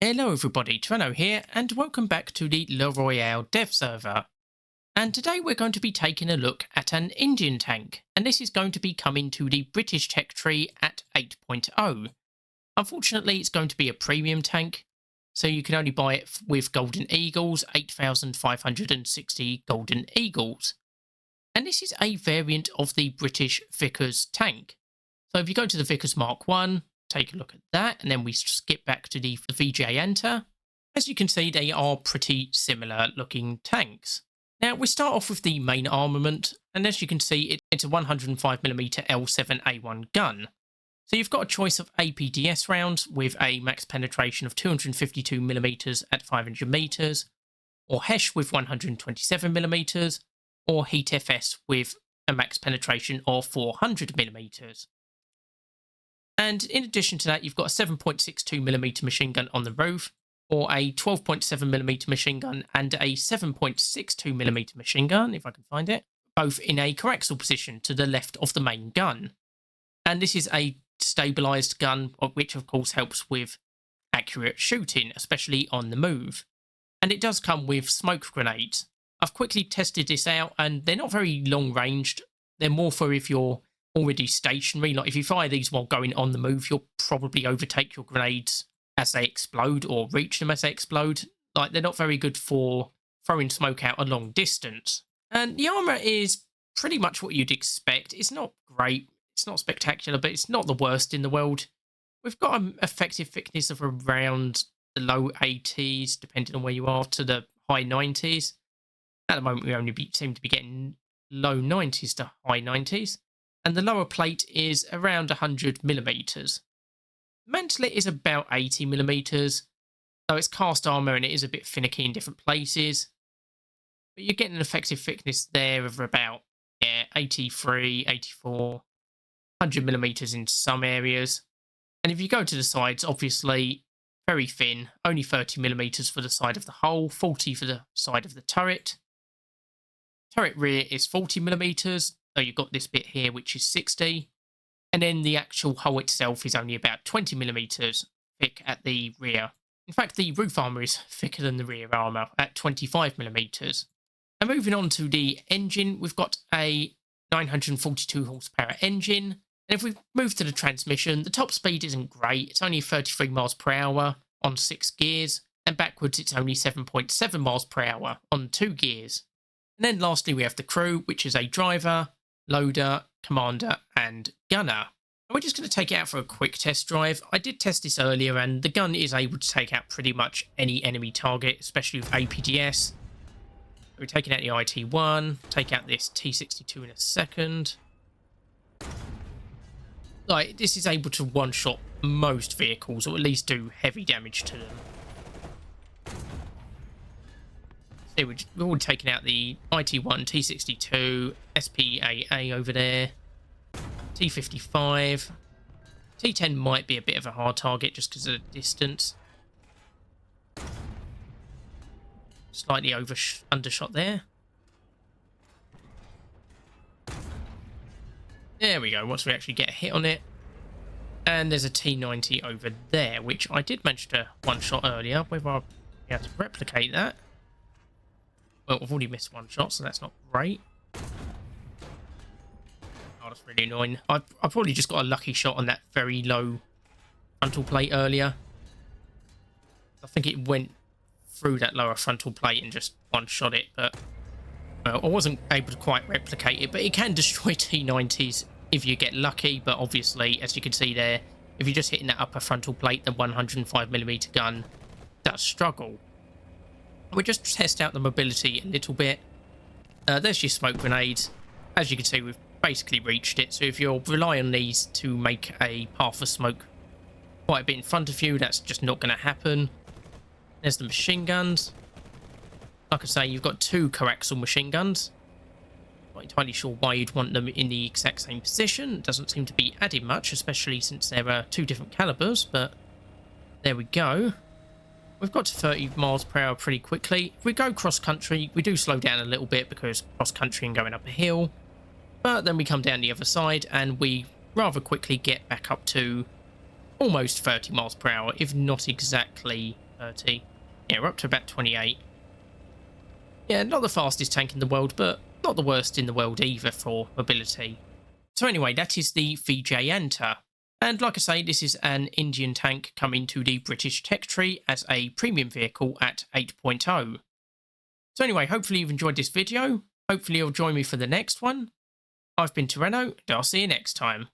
Hello everybody, Treno here, and welcome back to the Le Royale dev server. And today we're going to be taking a look at an Indian tank, and this is going to be coming to the British tech tree at 8.0. Unfortunately, it's going to be a premium tank, so you can only buy it with Golden Eagles, 8,560 Golden Eagles. And this is a variant of the British Vickers tank. So if you go to the Vickers Mark 1, take a look at that, and then we skip back to the VJ-Enter. As you can see, they are pretty similar looking tanks. Now, we start off with the main armament, and as you can see, it's a 105mm L7A1 gun. So you've got a choice of APDS rounds with a max penetration of 252mm at 500 meters, or HESH with 127mm, or Heat FS with a max penetration of 400mm. And in addition to that, you've got a 7.62mm machine gun on the roof, or a 12.7mm machine gun and a 7.62mm machine gun, if I can find it, both in a coaxial position to the left of the main gun. And this is a stabilised gun, which of course helps with accurate shooting, especially on the move. And it does come with smoke grenades. I've quickly tested this out, and they're not very long ranged. They're more for if you're already stationary. Like if you fire these while going on the move, you'll probably overtake your grenades as they explode or reach them as they explode. Like they're not very good for throwing smoke out a long distance. And the armor is pretty much what you'd expect. It's not great, it's not spectacular, but it's not the worst in the world. We've got an effective thickness of around the low 80s, depending on where you are, to the high 90s. At the moment, we only seem to be getting low 90s to high 90s. And the lower plate is around 100mm. Mantlet is about 80mm, though it's cast armour and it is a bit finicky in different places. But you're getting an effective thickness there of about 83, 84, 100mm in some areas. And if you go to the sides, obviously very thin, only 30mm for the side of the hull, 40 for the side of the turret. Turret rear is 40mm, so you've got this bit here which is 60. And then the actual hull itself is only about 20mm thick at the rear. In fact, the roof armour is thicker than the rear armour at 25mm. And moving on to the engine, we've got a 942 horsepower engine. And if we move to the transmission, the top speed isn't great. It's only 33 miles per hour on 6 gears. And backwards, it's only 7.7 miles per hour on 2 gears. And then lastly, we have the crew, which is a driver, loader, commander, and gunner. And we're just going to take it out for a quick test drive. I did test this earlier, and the gun is able to take out pretty much any enemy target, especially with APDS. We're taking out the IT-1, take out this T-62 in a second. Like, this is able to one-shot most vehicles, or at least do heavy damage to them. So we've already taken out the IT-1, T-62, SPAA over there, T-55. T-10 might be a bit of a hard target just because of the distance. Slightly undershot there. There we go, once we actually get a hit on it. And there's a T-90 over there, which I did manage to one-shot earlier. Whether I'll be able to replicate that. Well, I've already missed one shot, so that's not great. Oh, that's really annoying. I probably just got a lucky shot on that very low frontal plate earlier. I think it went through that lower frontal plate and just one-shot it, but well, I wasn't able to quite replicate it, but it can destroy T-90s if you get lucky, but obviously, as you can see there, if you're just hitting that upper frontal plate, the 105mm gun does struggle. We'll just test out the mobility a little bit. There's your smoke grenades. As you can see, we've basically reached it. So if you're relying on these to make a path of smoke quite a bit in front of you, that's just not going to happen. There's the machine guns. Like I say, you've got 2 coaxial machine guns. Not entirely sure why you'd want them in the exact same position. It doesn't seem to be adding much, especially since there are 2 different calibers, but there we go. We've got to 30 miles per hour pretty quickly. If we go cross-country, we do slow down a little bit because cross-country and going up a hill. But then we come down the other side and we rather quickly get back up to almost 30 miles per hour, if not exactly 30. Yeah, we're up to about 28. Yeah, not the fastest tank in the world, but not the worst in the world either for mobility. So anyway, that is the Vijayanta. And like I say, this is an Indian tank coming to the British tech tree as a premium vehicle at 8.0. So anyway, hopefully you've enjoyed this video. Hopefully you'll join me for the next one. I've been Tyranno, and I'll see you next time.